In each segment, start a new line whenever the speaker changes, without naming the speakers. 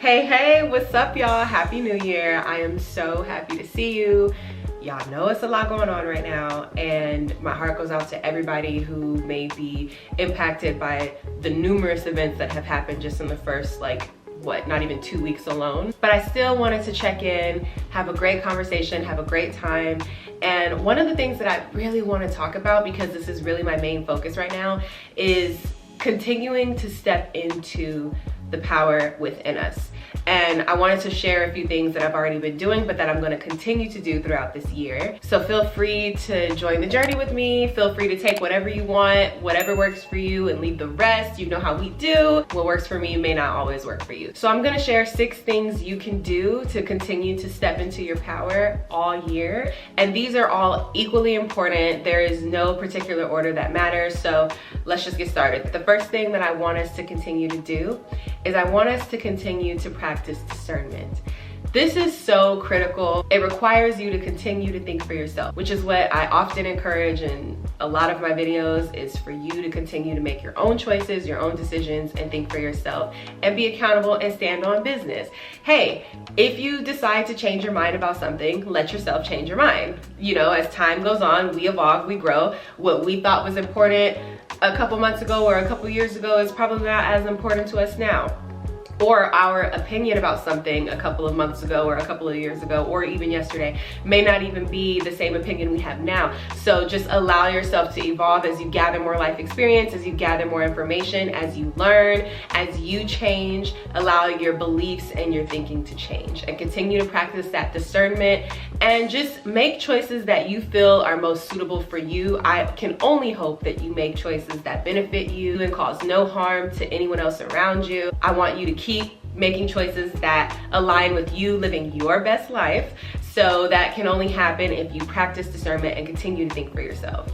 Hey, what's up, y'all? Happy New Year. I am so happy to see you. Y'all know it's a lot going on right now, and my heart goes out to everybody who may be impacted by the numerous events that have happened just in the first, not even 2 weeks alone. But I still wanted to check in, have a great conversation, have a great time. And one of the things that I really want to talk about, because this is really my main focus right now, is continuing to step into the power within us. And I wanted to share a few things that I've already been doing, but that I'm going to continue to do throughout this year. So feel free to join the journey with me. Feel free to take whatever you want, whatever works for you, and leave the rest. You know how we do. What works for me may not always work for you. So I'm going to share 6 things you can do to continue to step into your power all year. And these are all equally important. There is no particular order that matters. So let's just get started. The first thing that I want us to continue to do is I want us to continue to practice discernment. This is so critical. It requires you to continue to think for yourself, which is what I often encourage in a lot of my videos, is for you to continue to make your own choices, your own decisions, and think for yourself and be accountable and stand on business. Hey, if you decide to change your mind about something, let yourself change your mind. You know, as time goes on, we evolve, we grow. What we thought was important a couple months ago or a couple years ago is probably not as important to us now. Or our opinion about something a couple of months ago or a couple of years ago or even yesterday may not even be the same opinion we have now. So just allow yourself to evolve as you gather more life experience, as you gather more information, as you learn, as you change. Allow your beliefs and your thinking to change, and continue to practice that discernment and just make choices that you feel are most suitable for you. I can only hope that you make choices that benefit you and cause no harm to anyone else around you. I want you to keep making choices that align with you living your best life. So that can only happen if you practice discernment and continue to think for yourself.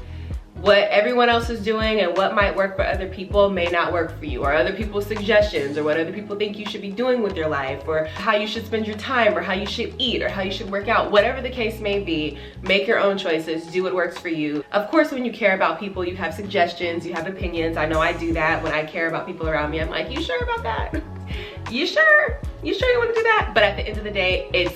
What everyone else is doing and what might work for other people may not work for you, or other people's suggestions, or what other people think you should be doing with your life, or how you should spend your time, or how you should eat, or how you should work out. Whatever the case may be, make your own choices, do what works for you. Of course, when you care about people, you have suggestions, you have opinions. I know I do that. When I care about people around me, I'm like, you sure about that? You sure? You sure you want to do that? But at the end of the day, it's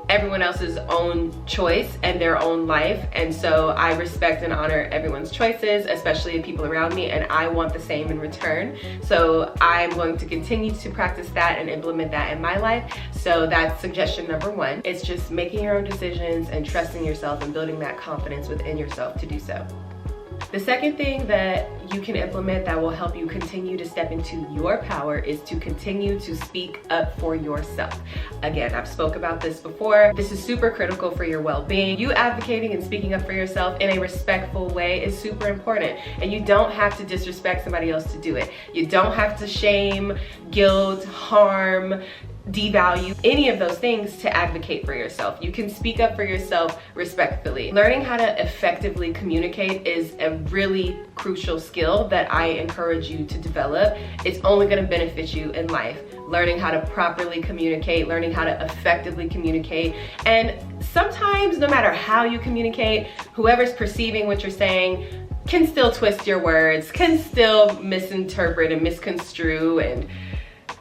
everyone else's own choice and their own life. And so I respect and honor everyone's choices, especially the people around me, and I want the same in return. So I'm going to continue to practice that and implement that in my life. So that's suggestion number 1. It's just making your own decisions and trusting yourself and building that confidence within yourself to do so. The second thing that you can implement that will help you continue to step into your power is to continue to speak up for yourself. Again, I've spoke about this before. This is super critical for your well-being. You advocating and speaking up for yourself in a respectful way is super important. And you don't have to disrespect somebody else to do it. You don't have to shame, guilt, harm, devalue any of those things to advocate for yourself. You can speak up for yourself respectfully. Learning how to effectively communicate is a really crucial skill that I encourage you to develop. It's only going to benefit you in life. Learning how to properly communicate, learning how to effectively communicate. And sometimes, no matter how you communicate, whoever's perceiving what you're saying can still twist your words, can still misinterpret and misconstrue and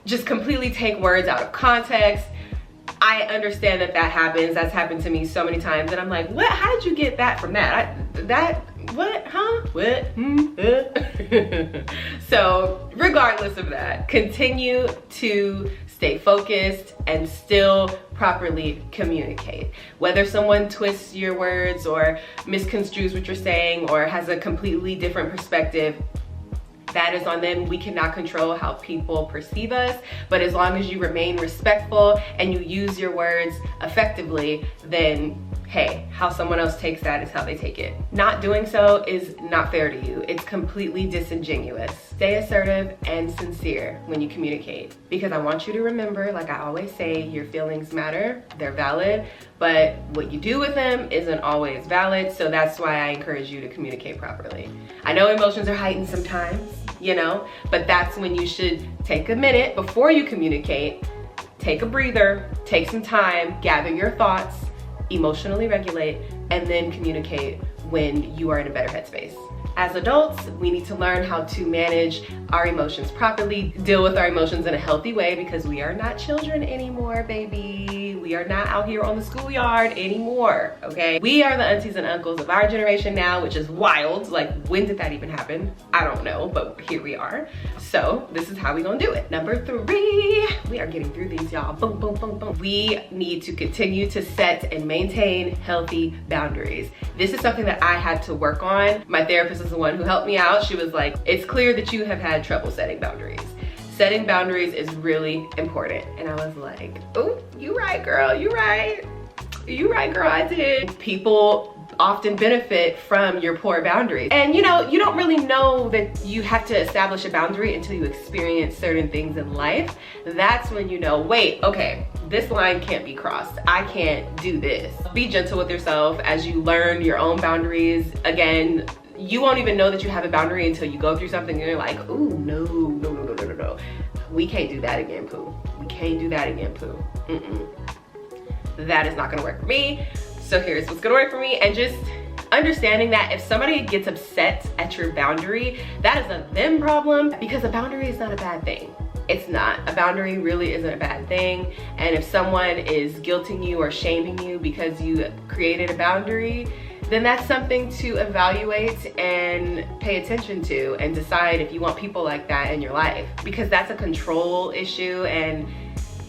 just completely take words out of context. I understand that that happens. That's happened to me so many times, and I'm like, what? How did you get that from that? What? Huh? What? So regardless of that, continue to stay focused and still properly communicate. Whether someone twists your words or misconstrues what you're saying or has a completely different perspective, that is on them. We cannot control how people perceive us, but as long as you remain respectful and you use your words effectively, then hey, how someone else takes that is how they take it. Not doing so is not fair to you. It's completely disingenuous. Stay assertive and sincere when you communicate, because I want you to remember, like I always say, your feelings matter, they're valid, but what you do with them isn't always valid. So that's why I encourage you to communicate properly. I know emotions are heightened sometimes, you know, but that's when you should take a minute before you communicate, take a breather, take some time, gather your thoughts, emotionally regulate, and then communicate when you are in a better headspace. As adults, we need to learn how to manage our emotions properly, deal with our emotions in a healthy way, because we are not children anymore, baby. We are not out here on the schoolyard anymore, okay? We are the aunties and uncles of our generation now, which is wild. Like, when did that even happen? I don't know, but here we are. So this is how we gonna do it. Number 3, we are getting through these, y'all. Boom, boom, boom, boom. We need to continue to set and maintain healthy boundaries. This is something that I had to work on. My therapist is the one who helped me out. She was like, it's clear that you have had trouble setting boundaries. Setting boundaries is really important. And I was like, oh, you right, girl, you right. You right, girl, I did. People often benefit from your poor boundaries. And you know, you don't really know that you have to establish a boundary until you experience certain things in life. That's when you know, wait, okay, this line can't be crossed. I can't do this. Be gentle with yourself as you learn your own boundaries. Again, you won't even know that you have a boundary until you go through something and you're like, ooh, no. We can't do that again, Pooh. We can't do that again, Pooh. That is not gonna work for me. So here's what's gonna work for me, and just understanding that if somebody gets upset at your boundary, that is a them problem, because a boundary is not a bad thing. It's not. A boundary really isn't a bad thing. And if someone is guilting you or shaming you because you created a boundary, then that's something to evaluate and pay attention to and decide if you want people like that in your life, because that's a control issue, and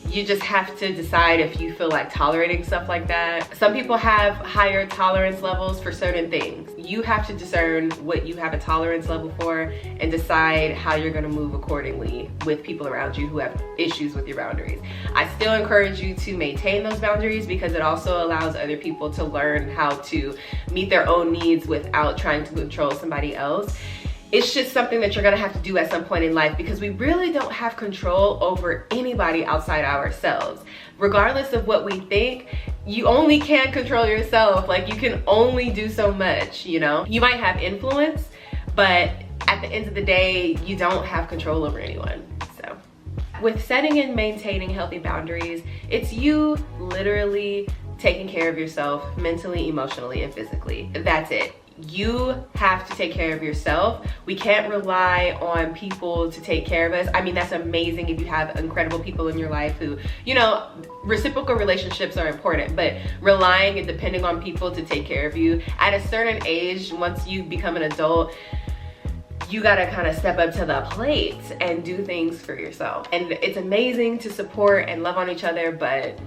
you just have to decide if you feel like tolerating stuff like that. Some people have higher tolerance levels for certain things. You have to discern what you have a tolerance level for and decide how you're gonna move accordingly with people around you who have issues with your boundaries. I still encourage you to maintain those boundaries, because it also allows other people to learn how to meet their own needs without trying to control somebody else. It's just something that you're gonna have to do at some point in life, because we really don't have control over anybody outside ourselves. Regardless of what we think, you only can control yourself. Like, you can only do so much, you know? You might have influence, but at the end of the day, you don't have control over anyone. So, with setting and maintaining healthy boundaries, it's you literally taking care of yourself mentally, emotionally, and physically. That's it. You have to take care of yourself. We can't rely on people to take care of us. I mean, that's amazing if you have incredible people in your life who, you know, reciprocal relationships are important, but relying and depending on people to take care of you at a certain age, once you become an adult, you gotta kind of step up to the plate and do things for yourself. And it's amazing to support and love on each other, but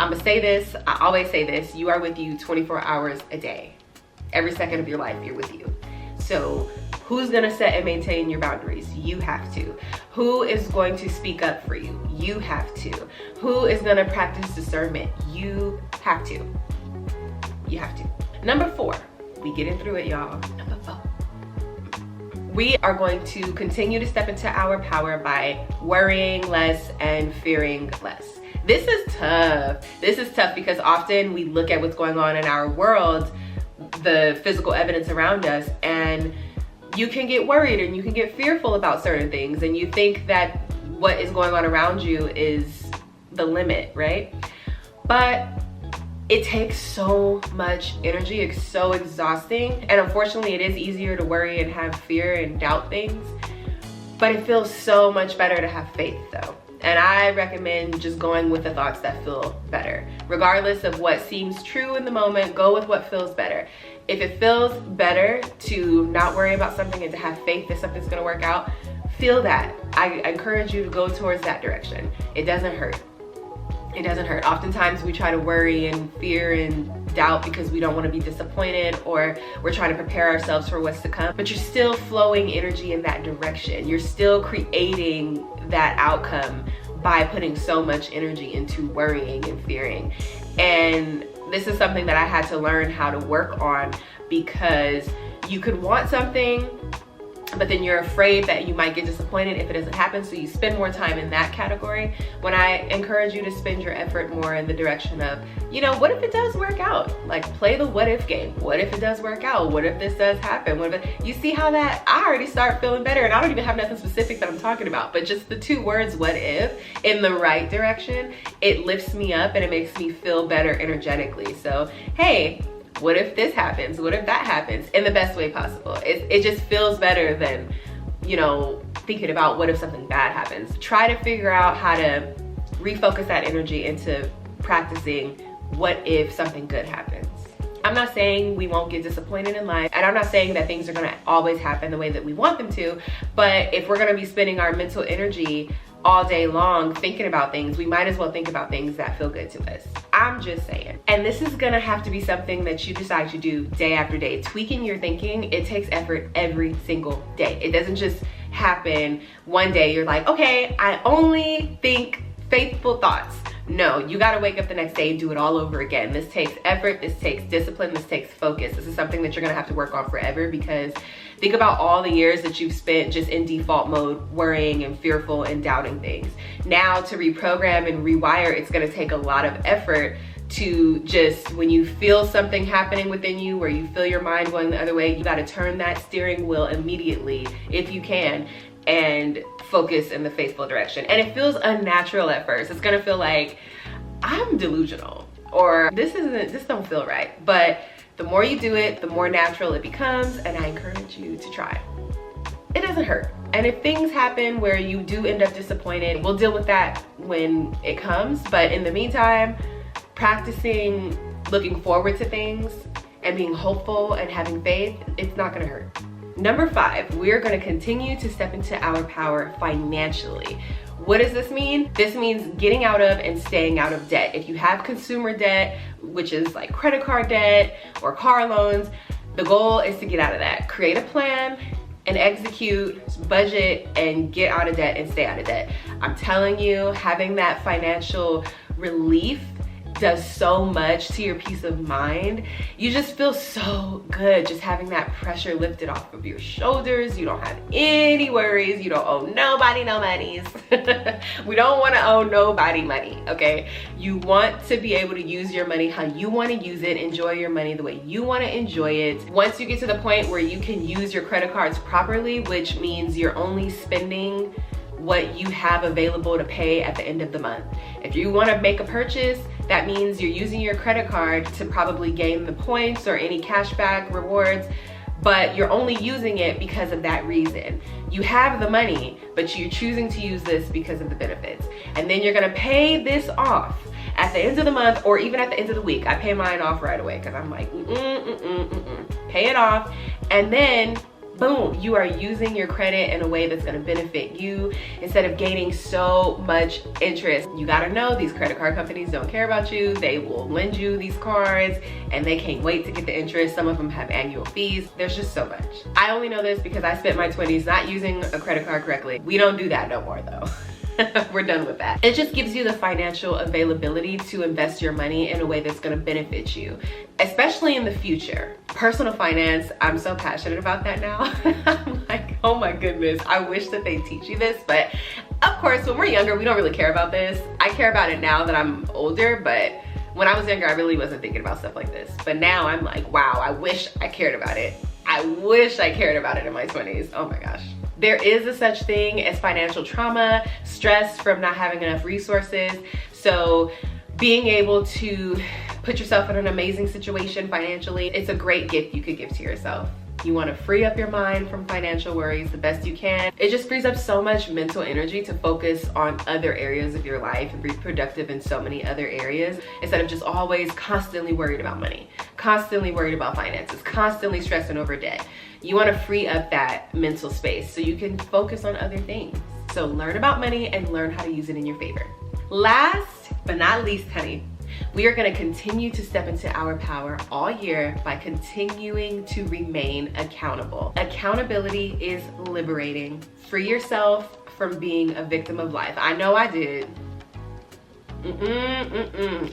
I'm gonna say this, I always say this, you are with you 24 hours a day. Every second of your life, you're with you. So who's gonna set and maintain your boundaries? You have to. Who is going to speak up for you? You have to. Who is gonna practice discernment? You have to. You have to. Number 4, we getting through it, y'all. Number 4. We are going to continue to step into our power by worrying less and fearing less. This is tough. This is tough because often we look at what's going on in our world, the physical evidence around us, and you can get worried and you can get fearful about certain things, and you think that what is going on around you is the limit, right? But it takes so much energy. It's so exhausting, and unfortunately it is easier to worry and have fear and doubt things, but it feels so much better to have faith though. And I recommend just going with the thoughts that feel better. Regardless of what seems true in the moment, go with what feels better. If it feels better to not worry about something and to have faith that something's gonna work out, feel that. I encourage you to go towards that direction. It doesn't hurt. It doesn't hurt. Oftentimes we try to worry and fear and doubt because we don't want to be disappointed, or we're trying to prepare ourselves for what's to come, but you're still flowing energy in that direction. You're still creating that outcome by putting so much energy into worrying and fearing. And this is something that I had to learn how to work on, because you could want something, but then you're afraid that you might get disappointed if it doesn't happen, so you spend more time in that category. When I encourage you to spend your effort more in the direction of, you know, what if it does work out? Like, play the what if game. What if it does work out? What if this does happen? What if it, you see how that, I already start feeling better, and I don't even have nothing specific that I'm talking about, but just the 2 words, what if, in the right direction, it lifts me up and it makes me feel better energetically. So, hey, What if this happens? What if that happens? In the best way possible. It just feels better than, you know, thinking about what if something bad happens. Try to figure out how to refocus that energy into practicing what if something good happens. I'm not saying we won't get disappointed in life, and I'm not saying that things are gonna always happen the way that we want them to, but if we're gonna be spending our mental energy all day long thinking about things, we might as well think about things that feel good to us. I'm just saying. And this is gonna have to be something that you decide to do day after day. Tweaking your thinking, it takes effort every single day. It doesn't just happen one day. You're like, okay, I only think faithful thoughts. No, you gotta wake up the next day and do it all over again. This takes effort, this takes discipline, this takes focus. This is something that you're gonna have to work on forever, because think about all the years that you've spent just in default mode, worrying and fearful and doubting things. Now to reprogram and rewire, it's gonna take a lot of effort to just, when you feel something happening within you, where you feel your mind going the other way, you gotta turn that steering wheel immediately, if you can, and focus in the faithful direction. And it feels unnatural at first. It's gonna feel like I'm delusional, or this don't feel right. But the more you do it, the more natural it becomes, and I encourage you to try. It doesn't hurt. And if things happen where you do end up disappointed, we'll deal with that when it comes. But in the meantime, practicing looking forward to things and being hopeful and having faith, it's not gonna hurt. Number 5, we're gonna continue to step into our power financially. What does this mean? This means getting out of and staying out of debt. If you have consumer debt, which is like credit card debt or car loans, the goal is to get out of that. Create a plan and execute, budget, and get out of debt and stay out of debt. I'm telling you, having that financial relief does so much to your peace of mind. You just feel so good just having that pressure lifted off of your shoulders. You don't have any worries. You don't owe nobody no monies. We don't want to owe nobody money, okay? You want to be able to use your money how you want to use it, enjoy your money the way you want to enjoy it. Once you get to the point where you can use your credit cards properly, which means you're only spending what you have available to pay at the end of the month. If you want to make a purchase, that means you're using your credit card to probably gain the points or any cashback rewards, but you're only using it because of that reason. You have the money, but you're choosing to use this because of the benefits. And then you're gonna pay this off at the end of the month, or even at the end of the week. I pay mine off right away because I'm like, pay it off, and then boom, you are using your credit in a way that's gonna benefit you instead of gaining so much interest. You gotta know these credit card companies don't care about you. They will lend you these cards and they can't wait to get the interest. Some of them have annual fees. There's just so much. I only know this because I spent my 20s not using a credit card correctly. We don't do that no more though. We're done with that. It just gives you the financial availability to invest your money in a way that's gonna benefit you, especially in the future. Personal finance, I'm so passionate about that now. I'm like, oh my goodness, I wish that they teach you this, but of course, when we're younger, we don't really care about this. I care about it now that I'm older, but when I was younger, I really wasn't thinking about stuff like this. But now I'm like, wow, I wish I cared about it. I wish I cared about it in my 20s. Oh my gosh. There is a such thing as financial trauma, stress from not having enough resources. So being able to put yourself in an amazing situation financially, it's a great gift you could give to yourself. You want to free up your mind from financial worries the best you can. It just frees up so much mental energy to focus on other areas of your life and be productive in so many other areas instead of just always constantly worried about money, constantly worried about finances, constantly stressing over debt. You want to free up that mental space so you can focus on other things. So learn about money and learn how to use it in your favor. Last but not least, honey, we are going to continue to step into our power all year by continuing to remain accountable. Accountability is liberating. Free yourself from being a victim of life. I know I did.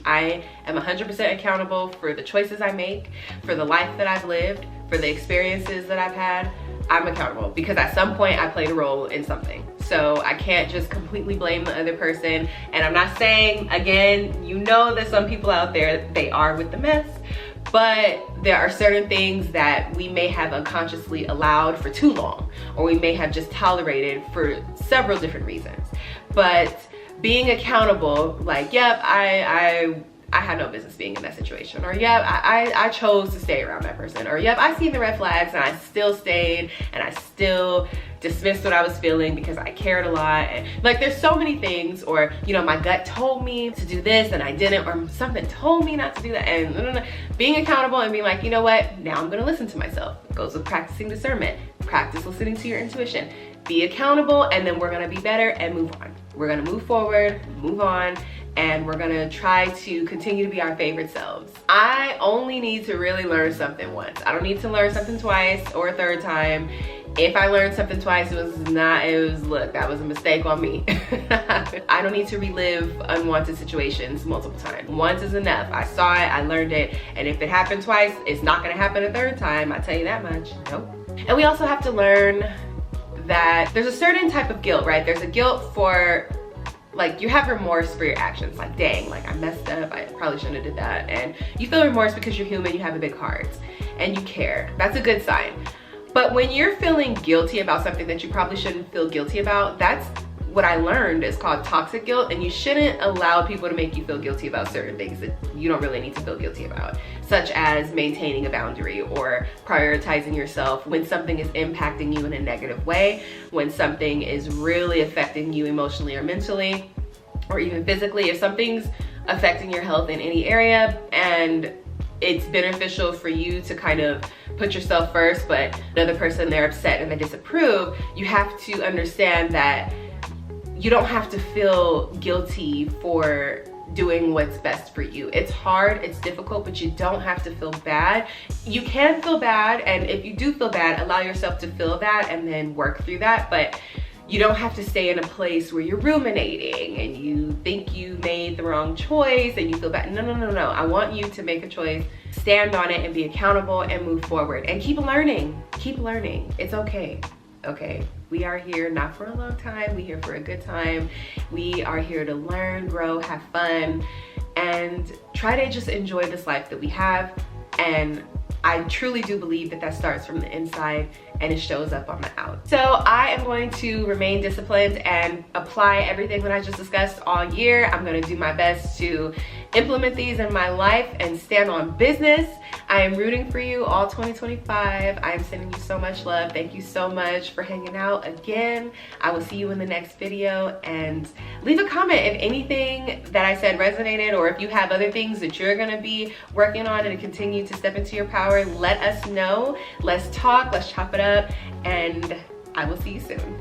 I am 100% accountable for the choices I make, for the life that I've lived, for the experiences that I've had. I'm accountable because at some point I played a role in something. So I can't just completely blame the other person. And I'm not saying, again, you know that some people out there, they are with the mess, but there are certain things that we may have unconsciously allowed for too long, or we may have just tolerated for several different reasons. But being accountable, like, yep, I I had no business being in that situation. Or yep, I chose to stay around that person. Or yep, I seen the red flags and I still stayed and I still dismissed what I was feeling because I cared a lot. And like, there's so many things. Or, you know, my gut told me to do this and I didn't, or something told me not to do that. And being accountable and being like, you know what, now I'm gonna listen to myself. It goes with practicing discernment. Practice listening to your intuition. Be accountable, and then we're gonna be better and move on. We're gonna move forward, move on, and we're gonna try to continue to be our favorite selves. I only need to really learn something once. I don't need to learn something twice or a third time. If I learned something twice, look, that was a mistake on me. I don't need to relive unwanted situations multiple times. Once is enough. I saw it, I learned it, and if it happened twice, it's not gonna happen a third time, I tell you that much. Nope. And we also have to learn that there's a certain type of guilt, right? There's a guilt for, like, you have remorse for your actions. Like, dang, like, I messed up, I probably shouldn't have did that. And you feel remorse because you're human, you have a big heart, and you care. That's a good sign. But when you're feeling guilty about something that you probably shouldn't feel guilty about, that's what I learned is called toxic guilt, and you shouldn't allow people to make you feel guilty about certain things that you don't really need to feel guilty about, such as maintaining a boundary or prioritizing yourself when something is impacting you in a negative way, when something is really affecting you emotionally or mentally, or even physically. If something's affecting your health in any area and it's beneficial for you to kind of put yourself first, but another person, they're upset and they disapprove, you have to understand that you don't have to feel guilty for doing what's best for you. It's hard, it's difficult, but you don't have to feel bad. You can feel bad, and if you do feel bad, allow yourself to feel that and then work through that. But you don't have to stay in a place where you're ruminating and you think you made the wrong choice and you feel bad. No. I want you to make a choice, stand on it, and be accountable and move forward and keep learning. Keep learning. It's okay. Okay, we are here not for a long time, we're here for a good time. We are here to learn, grow, have fun, and try to just enjoy this life that we have. And I truly do believe that that starts from the inside and it shows up on the out. So I am going to remain disciplined and apply everything that I just discussed all year. I'm gonna do my best to implement these in my life and stand on business. I am rooting for you all 2025. I am sending you so much love. Thank you so much for hanging out again. I will see you in the next video, and leave a comment if anything that I said resonated, or if you have other things that you're gonna be working on and continue to step into your power. Let us know. Let's talk, let's chop it up, and I will see you soon.